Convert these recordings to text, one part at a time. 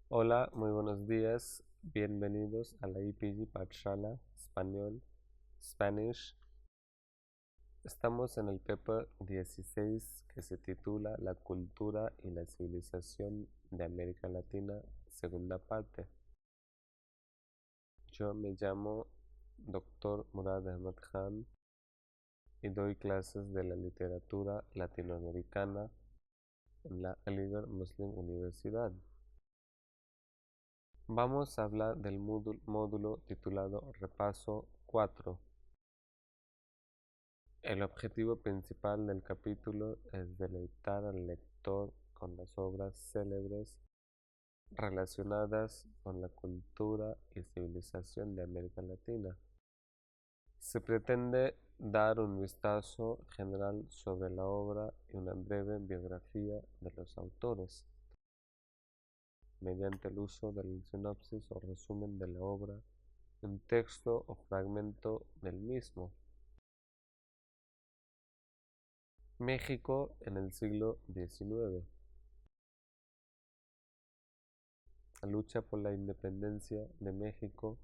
Hola, muy buenos días. Bienvenidos a la IPG Pathshala Español, Spanish. Estamos en el paper 16 que se titula La cultura y la civilización de América Latina, segunda parte. Yo me llamo Dr. Murad Ahmad Khan y doy clases de la literatura latinoamericana en la Aligarh Muslim Universidad. Vamos a hablar del módulo titulado Repaso 4. El objetivo principal del capítulo es deleitar al lector con las obras célebres relacionadas con la cultura y civilización de América Latina. Se pretende dar un vistazo general sobre la obra y una breve biografía de los autores, mediante el uso del sinopsis o resumen de la obra, un texto o fragmento del mismo. México en el siglo XIX. La lucha por la independencia de México,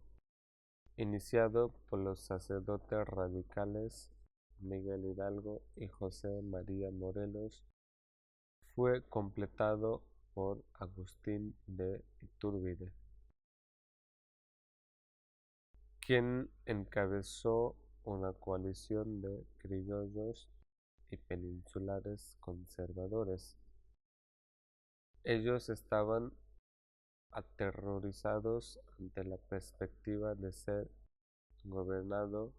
iniciado por los sacerdotes radicales Miguel Hidalgo y José María Morelos, fue completado por Agustín de Iturbide, quien encabezó una coalición de criollos y peninsulares conservadores. Ellos estaban aterrorizados ante la perspectiva de ser gobernado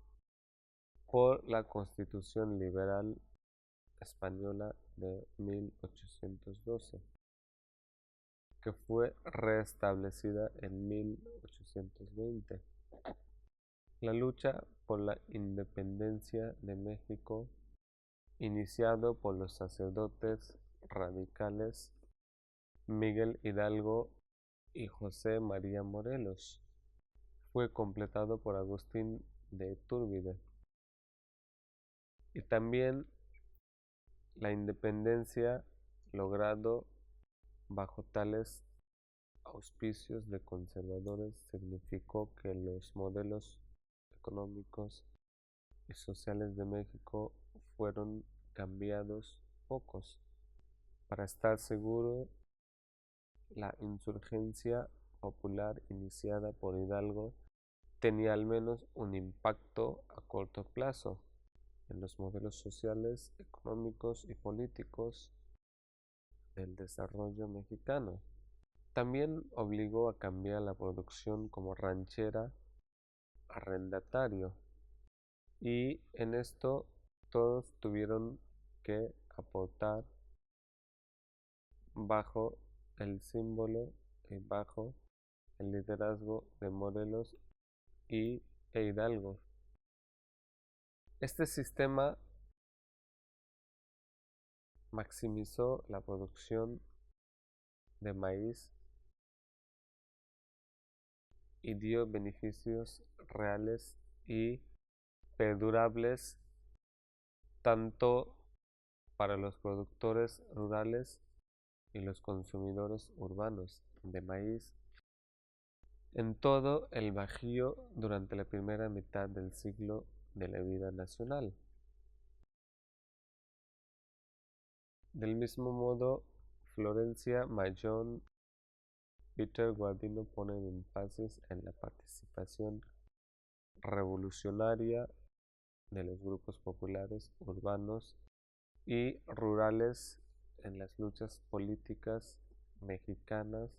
por la Constitución Liberal Española de 1812, que fue restablecida en 1820. La lucha por la independencia de México, iniciado por los sacerdotes radicales Miguel Hidalgo y José María Morelos, fue completado por Agustín de Iturbide, y también la independencia logrado bajo tales auspicios de conservadores significó que los modelos económicos y sociales de México fueron cambiados pocos. Para estar seguro, la insurgencia popular iniciada por Hidalgo tenía al menos un impacto a corto plazo en los modelos sociales, económicos y políticos del desarrollo mexicano. También obligó a cambiar la producción como ranchera arrendatario, y en esto todos tuvieron que aportar bajo el símbolo y bajo el liderazgo de Morelos e Hidalgo. Este sistema maximizó la producción de maíz y dio beneficios reales y perdurables tanto para los productores rurales y los consumidores urbanos de maíz en todo el Bajío durante la primera mitad del siglo de la vida nacional. Del mismo modo, Florencia Mayón, Peter Guardino ponen énfasis en la participación revolucionaria de los grupos populares urbanos y rurales en las luchas políticas mexicanas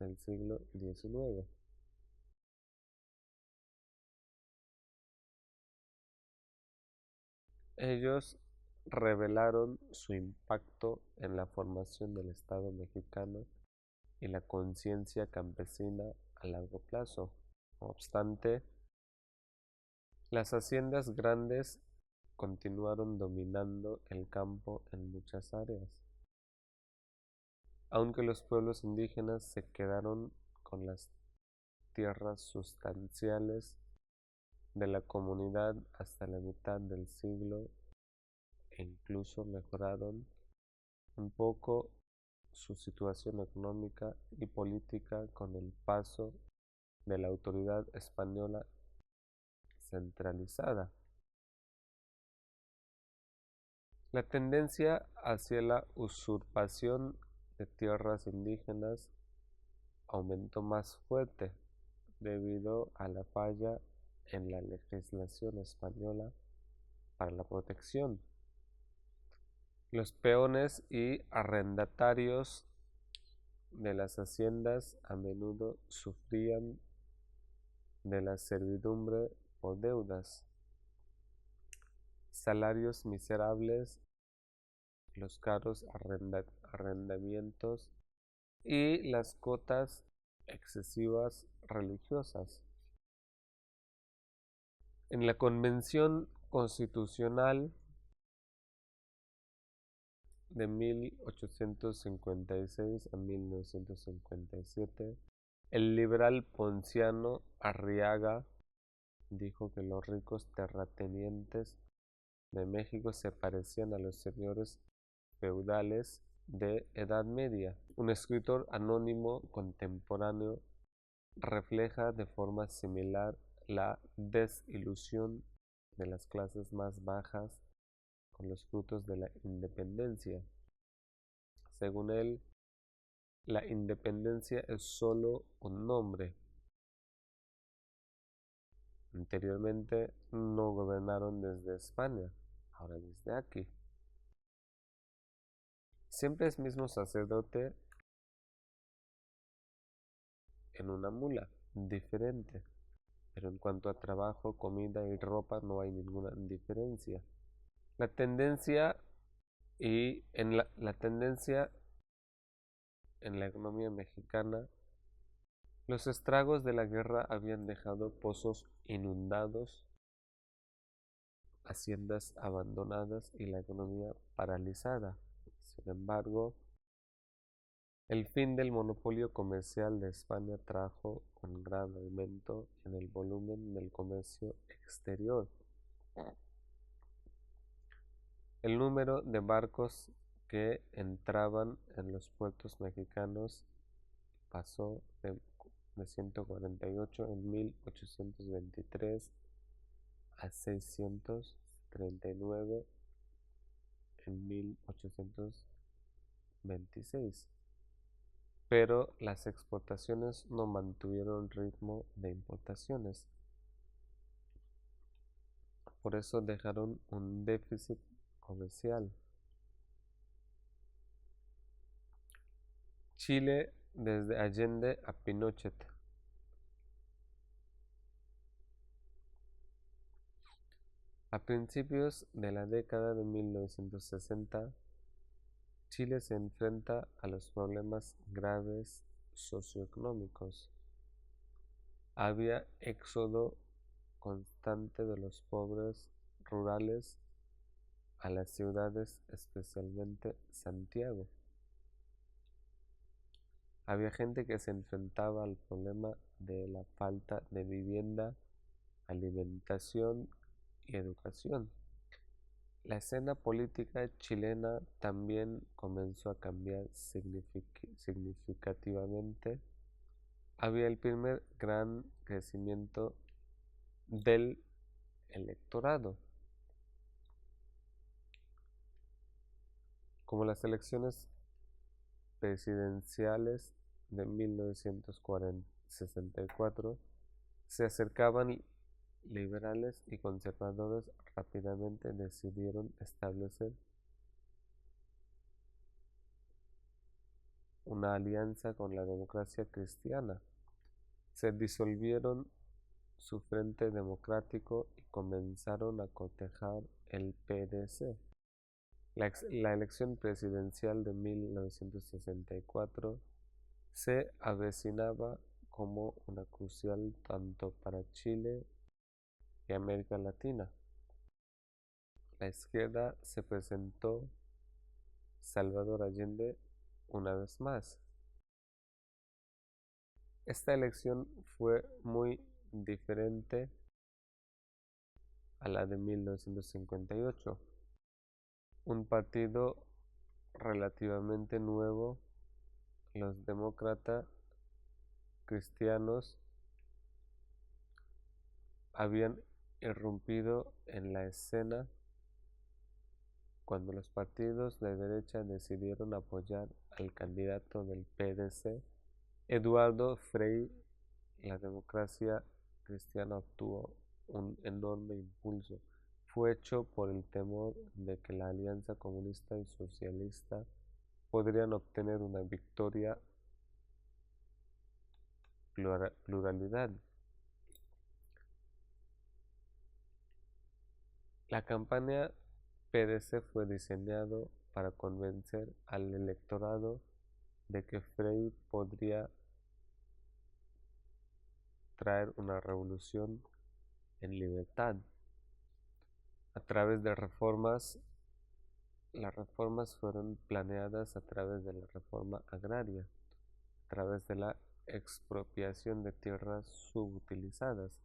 del siglo XIX. Ellos revelaron su impacto en la formación del Estado mexicano y la conciencia campesina a largo plazo. No obstante, las haciendas grandes continuaron dominando el campo en muchas áreas, aunque los pueblos indígenas se quedaron con las tierras sustanciales de la comunidad hasta la mitad del siglo e incluso mejoraron un poco su situación económica y política con el paso de la autoridad española centralizada. La tendencia hacia la usurpación de tierras indígenas aumentó más fuerte debido a la falla en la legislación española para la protección. Los peones y arrendatarios de las haciendas a menudo sufrían de la servidumbre o deudas, salarios miserables, los caros arrendamientos y las cotas excesivas religiosas. En la Convención Constitucional de 1856 a 1957, el liberal Ponciano Arriaga dijo que los ricos terratenientes de México se parecían a los señores feudales de Edad Media. Un escritor anónimo contemporáneo refleja de forma similar la desilusión de las clases más bajas con los frutos de la independencia. Según él, la independencia es solo un nombre. Anteriormente no gobernaron desde España, ahora desde aquí. Siempre es mismo sacerdote en una mula, diferente, pero en cuanto a trabajo, comida y ropa no hay ninguna diferencia. La tendencia en la economía mexicana, los estragos de la guerra habían dejado pozos inundados, haciendas abandonadas y la economía paralizada. Sin embargo, el fin del monopolio comercial de España trajo un gran aumento en el volumen del comercio exterior. El número de barcos que entraban en los puertos mexicanos pasó de 148 en 1823 a 639 en 1826. Pero las exportaciones no mantuvieron ritmo de importaciones. Por eso dejaron un déficit comercial. Chile desde Allende a Pinochet. A principios de la década de 1960, Chile se enfrenta a los problemas graves socioeconómicos. Había éxodo constante de los pobres rurales a las ciudades, especialmente Santiago. Había gente que se enfrentaba al problema de la falta de vivienda, alimentación y educación. La escena política chilena también comenzó a cambiar significativamente. Había el primer gran crecimiento del electorado. Como las elecciones presidenciales de 1964, se acercaban liberales y conservadores, rápidamente decidieron establecer una alianza con la democracia cristiana. Se disolvieron su Frente Democrático y comenzaron a cotejar el PDC. La elección presidencial de 1964 se avecinaba como una crucial tanto para Chile y América Latina. La izquierda se presentó Salvador Allende una vez más. Esta elección fue muy diferente a la de 1958. Un partido relativamente nuevo los demócratas cristianos habían irrumpido en la escena cuando los partidos de derecha decidieron apoyar al candidato del PDC, Eduardo Frei. La democracia cristiana obtuvo un enorme impulso. Fue hecho por el temor de que la alianza comunista y socialista podrían obtener una victoria pluralidad. La campaña PDC fue diseñado para convencer al electorado de que Frei podría traer una revolución en libertad a través de reformas. Las reformas fueron planeadas a través de la reforma agraria, a través de la expropiación de tierras subutilizadas,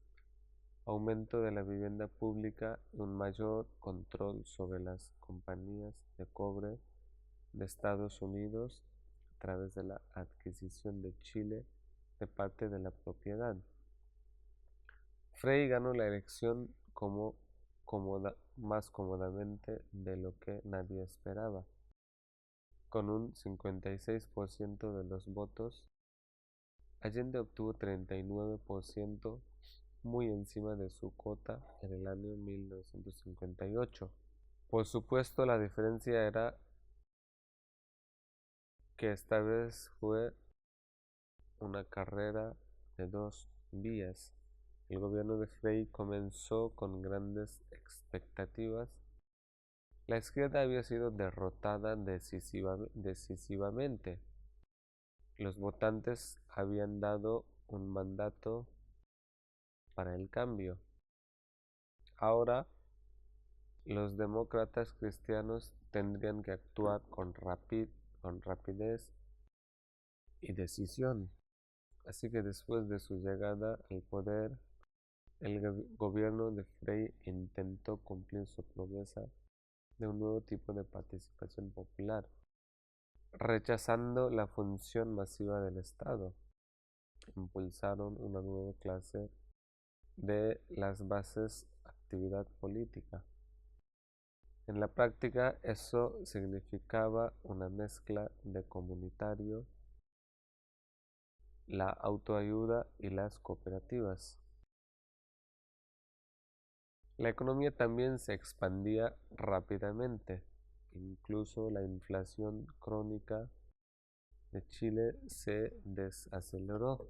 aumento de la vivienda pública y un mayor control sobre las compañías de cobre de Estados Unidos a través de la adquisición de Chile de parte de la propiedad. Frei ganó la elección más cómodamente de lo que nadie esperaba. Con un 56% de los votos, Allende obtuvo 39%, muy encima de su cota en el año 1958. Por supuesto, la diferencia era que esta vez fue una carrera de dos vías. El gobierno de Frei comenzó con grandes expectativas. La izquierda había sido derrotada decisivamente. Los votantes habían dado un mandato para el cambio. Ahora, los demócratas cristianos tendrían que actuar con rapidez y decisión. Así que después de su llegada al poder, el gobierno de Frei intentó cumplir su promesa de un nuevo tipo de participación popular, rechazando la función masiva del Estado. Impulsaron una nueva clase de las bases actividad política. En la práctica, eso significaba una mezcla de comunitario, la autoayuda y las cooperativas. La economía también se expandía rápidamente. Incluso la inflación crónica de Chile se desaceleró.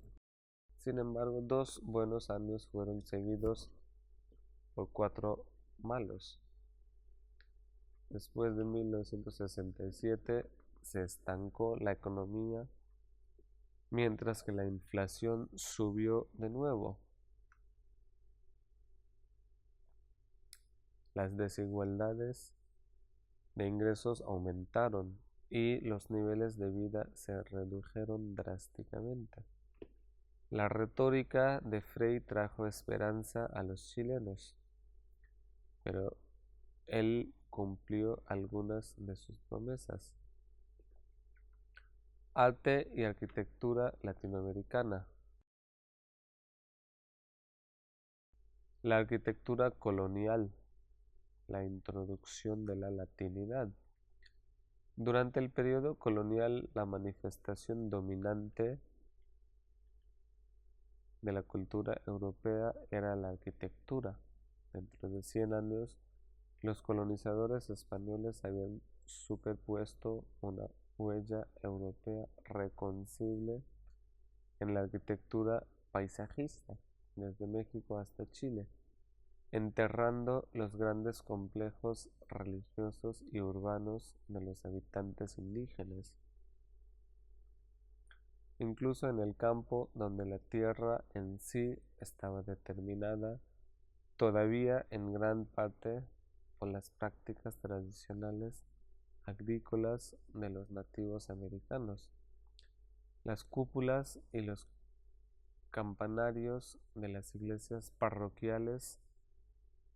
Sin embargo, 2 buenos años fueron seguidos por 4 malos. Después de 1967 se estancó la economía, mientras que la inflación subió de nuevo. Las desigualdades de ingresos aumentaron y los niveles de vida se redujeron drásticamente. La retórica de Frei trajo esperanza a los chilenos, pero él cumplió algunas de sus promesas. Arte y arquitectura latinoamericana. La arquitectura colonial. La introducción de la latinidad. Durante el periodo colonial, la manifestación dominante de la cultura europea era la arquitectura. Dentro de 100 años, los colonizadores españoles habían superpuesto una huella europea reconocible en la arquitectura paisajista, desde México hasta Chile, enterrando los grandes complejos religiosos y urbanos de los habitantes indígenas. Incluso en el campo, donde la tierra en sí estaba determinada, todavía en gran parte por las prácticas tradicionales agrícolas de los nativos americanos. Las cúpulas y los campanarios de las iglesias parroquiales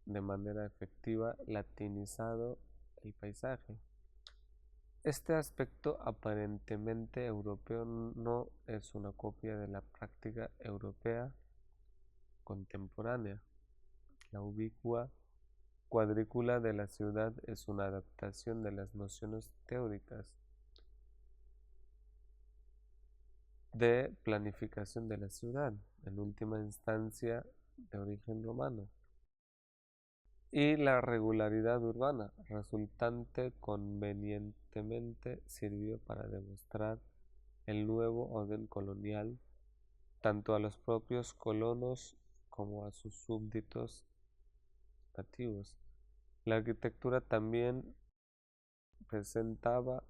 de manera efectiva latinizado el paisaje. Este aspecto aparentemente europeo no es una copia de la práctica europea contemporánea. La ubicua cuadrícula de la ciudad es una adaptación de las nociones teóricas de planificación de la ciudad, en última instancia de origen romano, y la regularidad urbana resultante convenientemente sirvió para demostrar el nuevo orden colonial tanto a los propios colonos como a sus súbditos nativos. La arquitectura también presentaba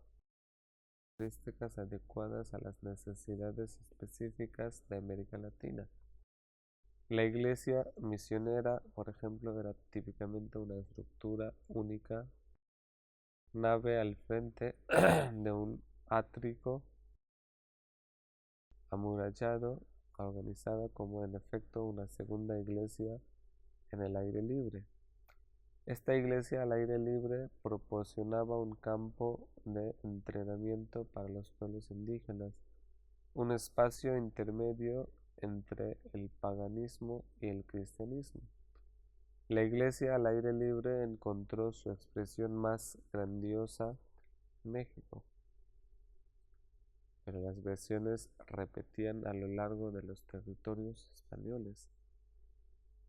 características adecuadas a las necesidades específicas de América Latina. La iglesia misionera, por ejemplo, era típicamente una estructura única, nave al frente de un átrico amurallado, organizada como en efecto una segunda iglesia en el aire libre. Esta iglesia al aire libre proporcionaba un campo de entrenamiento para los pueblos indígenas, un espacio intermedio entre el paganismo y el cristianismo. La iglesia al aire libre encontró su expresión más grandiosa en México, pero las versiones repetían a lo largo de los territorios españoles.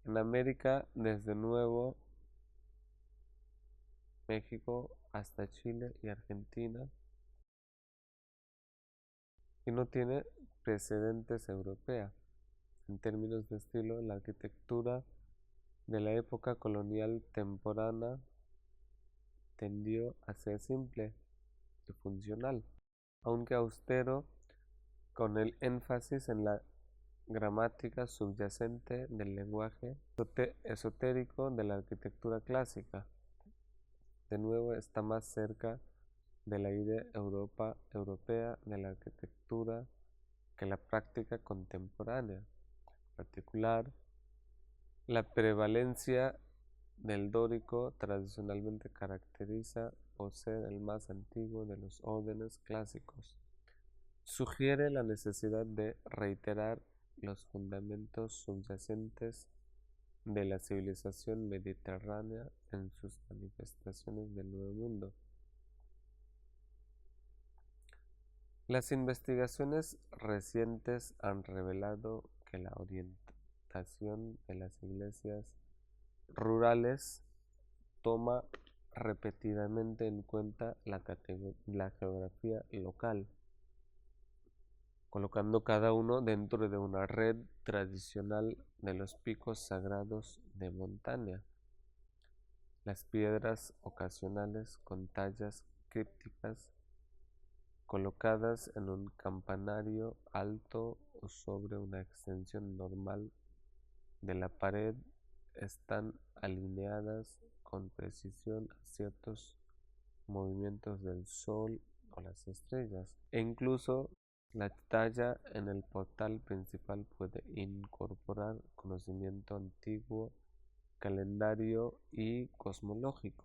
En América, desde Nuevo México hasta Chile y Argentina, y no tiene precedentes europea. En términos de estilo, la arquitectura de la época colonial temporana tendió a ser simple y funcional, aunque austero, con el énfasis en la gramática subyacente del lenguaje esotérico de la arquitectura clásica. De nuevo está más cerca de la idea europea de la arquitectura que la práctica contemporánea. En particular, la prevalencia del dórico tradicionalmente caracteriza por ser el más antiguo de los órdenes clásicos. Sugiere la necesidad de reiterar los fundamentos subyacentes de la civilización mediterránea en sus manifestaciones del Nuevo Mundo. Las investigaciones recientes han revelado que la orientación de las iglesias rurales toma repetidamente en cuenta la geografía local, colocando cada uno dentro de una red tradicional de los picos sagrados de montaña. Las piedras ocasionales con tallas crípticas colocadas en un campanario alto o sobre una extensión normal de la pared están alineadas con precisión a ciertos movimientos del sol o las estrellas, e incluso la talla en el portal principal puede incorporar conocimiento antiguo, calendario y cosmológico.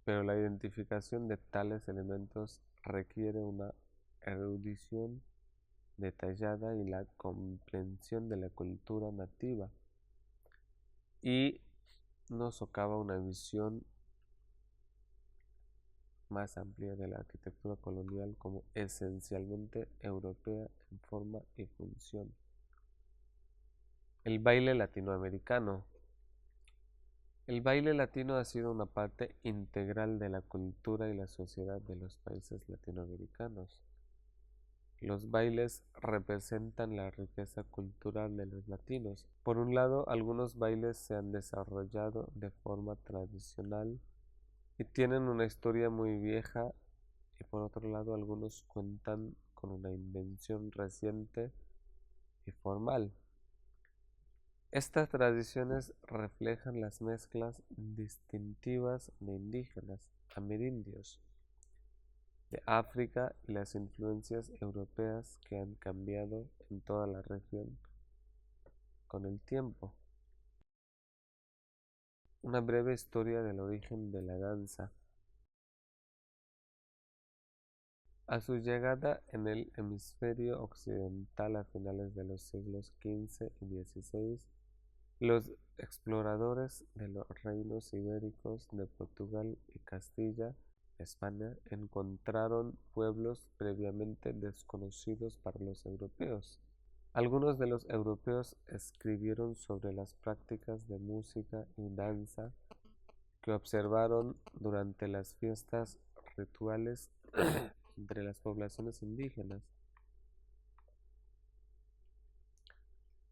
Pero la identificación de tales elementos requiere una erudición detallada y la comprensión de la cultura nativa, y nos socava una visión más amplia de la arquitectura colonial como esencialmente europea en forma y función. El baile latinoamericano. El baile latino ha sido una parte integral de la cultura y la sociedad de los países latinoamericanos. Los bailes representan la riqueza cultural de los latinos. Por un lado, algunos bailes se han desarrollado de forma tradicional y tienen una historia muy vieja, y por otro lado, algunos cuentan con una invención reciente y formal. Estas tradiciones reflejan las mezclas distintivas de indígenas, amerindios, de África y las influencias europeas que han cambiado en toda la región con el tiempo. Una breve historia del origen de la danza. A su llegada en el hemisferio occidental a finales de los siglos XV y XVI, los exploradores de los reinos ibéricos de Portugal y Castilla, España, encontraron pueblos previamente desconocidos para los europeos. Algunos de los europeos escribieron sobre las prácticas de música y danza que observaron durante las fiestas rituales entre las poblaciones indígenas.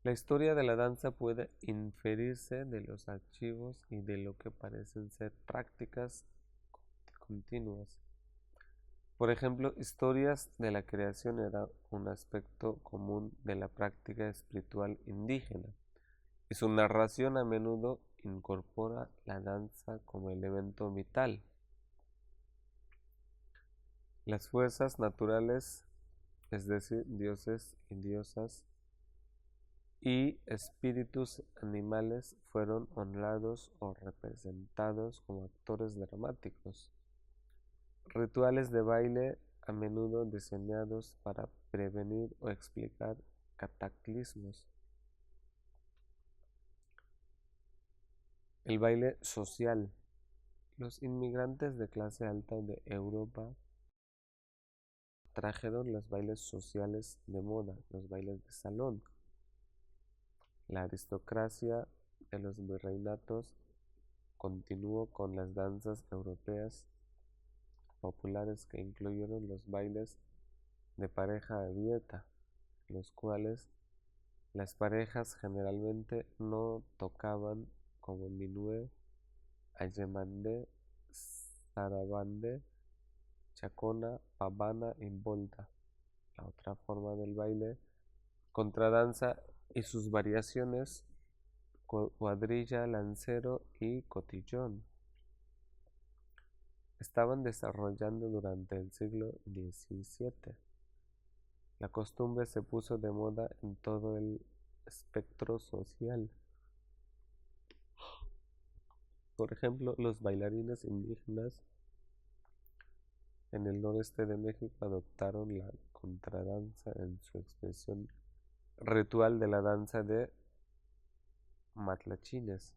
La historia de la danza puede inferirse de los archivos y de lo que parecen ser prácticas continuas. Por ejemplo, historias de la creación era un aspecto común de la práctica espiritual indígena, y su narración a menudo incorpora la danza como elemento vital. Las fuerzas naturales, es decir, dioses y diosas, y espíritus animales fueron honrados o representados como actores dramáticos. Rituales de baile a menudo diseñados para prevenir o explicar cataclismos. El baile social. Los inmigrantes de clase alta de Europa trajeron los bailes sociales de moda, los bailes de salón. La aristocracia de los virreinatos continuó con las danzas europeas populares que incluyeron los bailes de pareja abierta, los cuales las parejas generalmente no tocaban, como minué, ayemandé, sarabandé, chacona, pavana y volta. La otra forma del baile, contradanza y sus variaciones, cuadrilla, lancero y cotillón, estaban desarrollando durante el siglo XVII. La costumbre se puso de moda en todo el espectro social. Por ejemplo, los bailarines indígenas en el noreste de México adoptaron la contradanza en su expresión ritual de la danza de matlachines.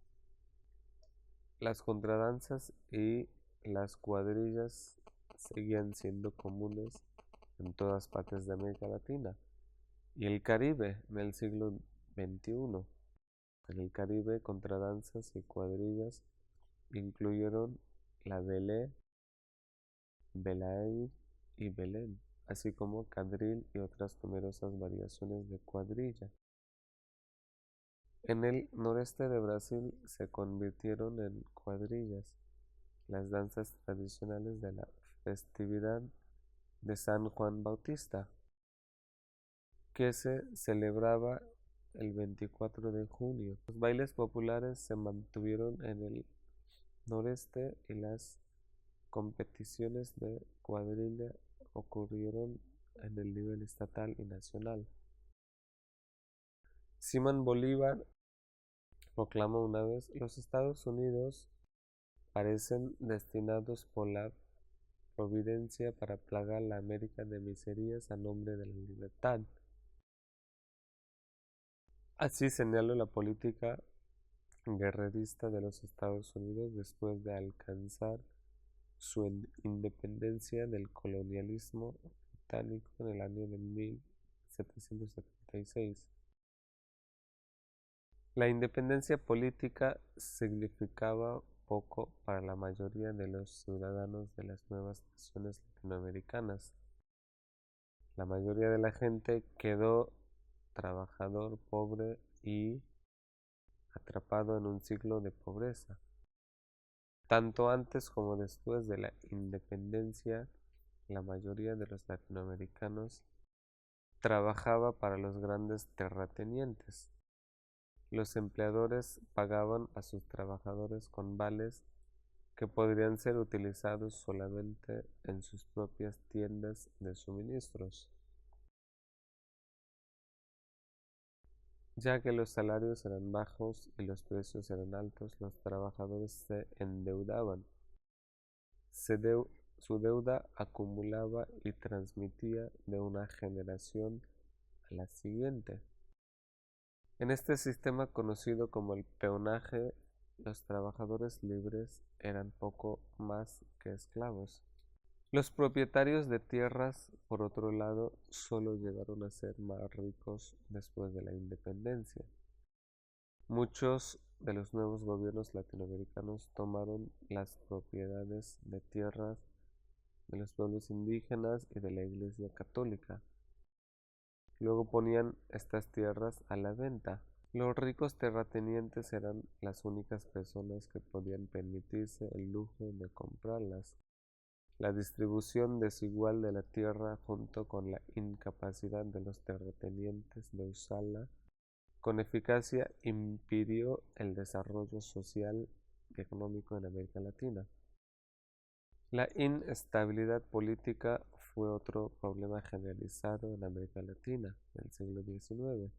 Las contradanzas y las cuadrillas seguían siendo comunes en todas partes de América Latina y el Caribe en el siglo XXI. En el Caribe, contradanzas y cuadrillas incluyeron la belé, belair y belén, así como cadril y otras numerosas variaciones de cuadrilla. En el noreste de Brasil se convirtieron en cuadrillas las danzas tradicionales de la festividad de San Juan Bautista, que se celebraba el 24 de junio. Los bailes populares se mantuvieron en el noreste y las competiciones de cuadrilla ocurrieron en el nivel estatal y nacional. Simón Bolívar proclamó una vez: los Estados Unidos parecen destinados por la providencia para plagar la América de miserias a nombre de la libertad. Así señaló la política guerrerista de los Estados Unidos después de alcanzar su independencia del colonialismo británico en el año de 1776. La independencia política significaba poco para la mayoría de los ciudadanos de las nuevas naciones latinoamericanas. La mayoría de la gente quedó trabajador, pobre y atrapado en un ciclo de pobreza. Tanto antes como después de la independencia, la mayoría de los latinoamericanos trabajaba para los grandes terratenientes. Los empleadores pagaban a sus trabajadores con vales que podrían ser utilizados solamente en sus propias tiendas de suministros. Ya que los salarios eran bajos y los precios eran altos, los trabajadores se endeudaban. su deuda acumulaba y transmitía de una generación a la siguiente. En este sistema conocido como el peonaje, los trabajadores libres eran poco más que esclavos. Los propietarios de tierras, por otro lado, solo llegaron a ser más ricos después de la independencia. Muchos de los nuevos gobiernos latinoamericanos tomaron las propiedades de tierras de los pueblos indígenas y de la Iglesia Católica. Luego ponían estas tierras a la venta. Los ricos terratenientes eran las únicas personas que podían permitirse el lujo de comprarlas. La distribución desigual de la tierra junto con la incapacidad de los terratenientes de usarla con eficacia impidió el desarrollo social y económico en América Latina. La inestabilidad política fue otro problema generalizado en América Latina del siglo XIX.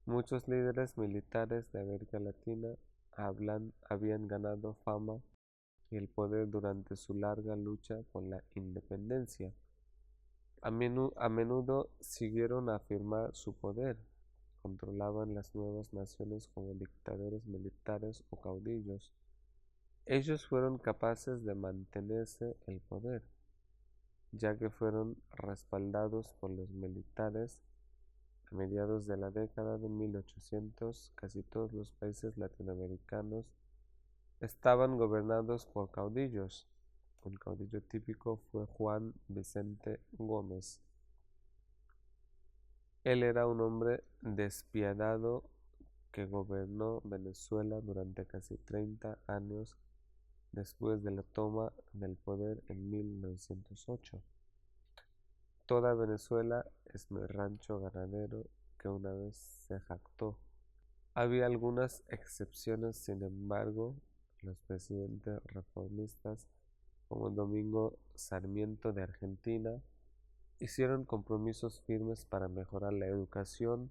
Muchos líderes militares de América Latina habían ganado fama y el poder durante su larga lucha por la independencia. A menudo siguieron a afirmar su poder, controlaban las nuevas naciones como dictadores militares o caudillos. Ellos fueron capaces de mantenerse el poder, ya que fueron respaldados por los militares. A mediados de la década de 1800, casi todos los países latinoamericanos estaban gobernados por caudillos. Un caudillo típico fue Juan Vicente Gómez. Él era un hombre despiadado que gobernó Venezuela durante casi 30 años después de la toma del poder en 1908. Toda Venezuela es mi rancho ganadero que una vez se jactó. Había algunas excepciones, sin embargo, los presidentes reformistas como Domingo Sarmiento de Argentina hicieron compromisos firmes para mejorar la educación.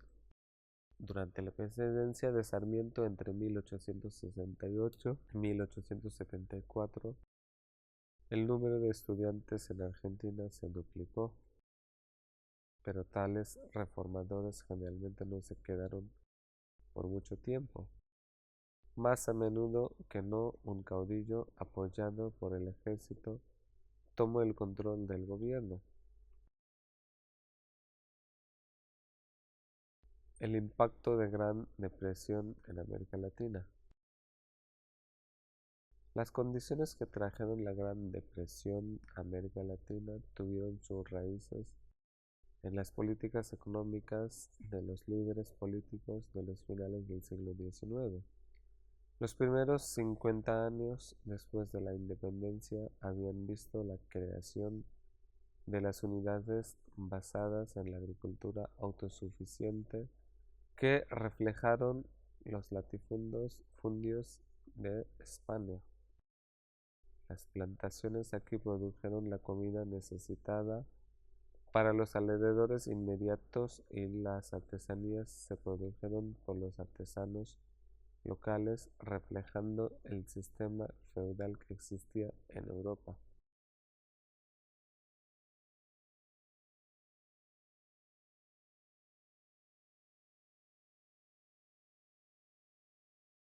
Durante la presidencia de Sarmiento entre 1868 y 1874, el número de estudiantes en Argentina se duplicó, pero tales reformadores generalmente no se quedaron por mucho tiempo. Más a menudo que no, un caudillo apoyado por el ejército tomó el control del gobierno. El impacto de Gran Depresión en América Latina. Las condiciones que trajeron la Gran Depresión a América Latina tuvieron sus raíces en las políticas económicas de los líderes políticos de los finales del siglo XIX. Los primeros 50 años después de la independencia habían visto la creación de las unidades basadas en la agricultura autosuficiente que reflejaron los latifundios de España. Las plantaciones aquí produjeron la comida necesitada para los alrededores inmediatos y las artesanías se produjeron por los artesanos locales, reflejando el sistema feudal que existía en Europa.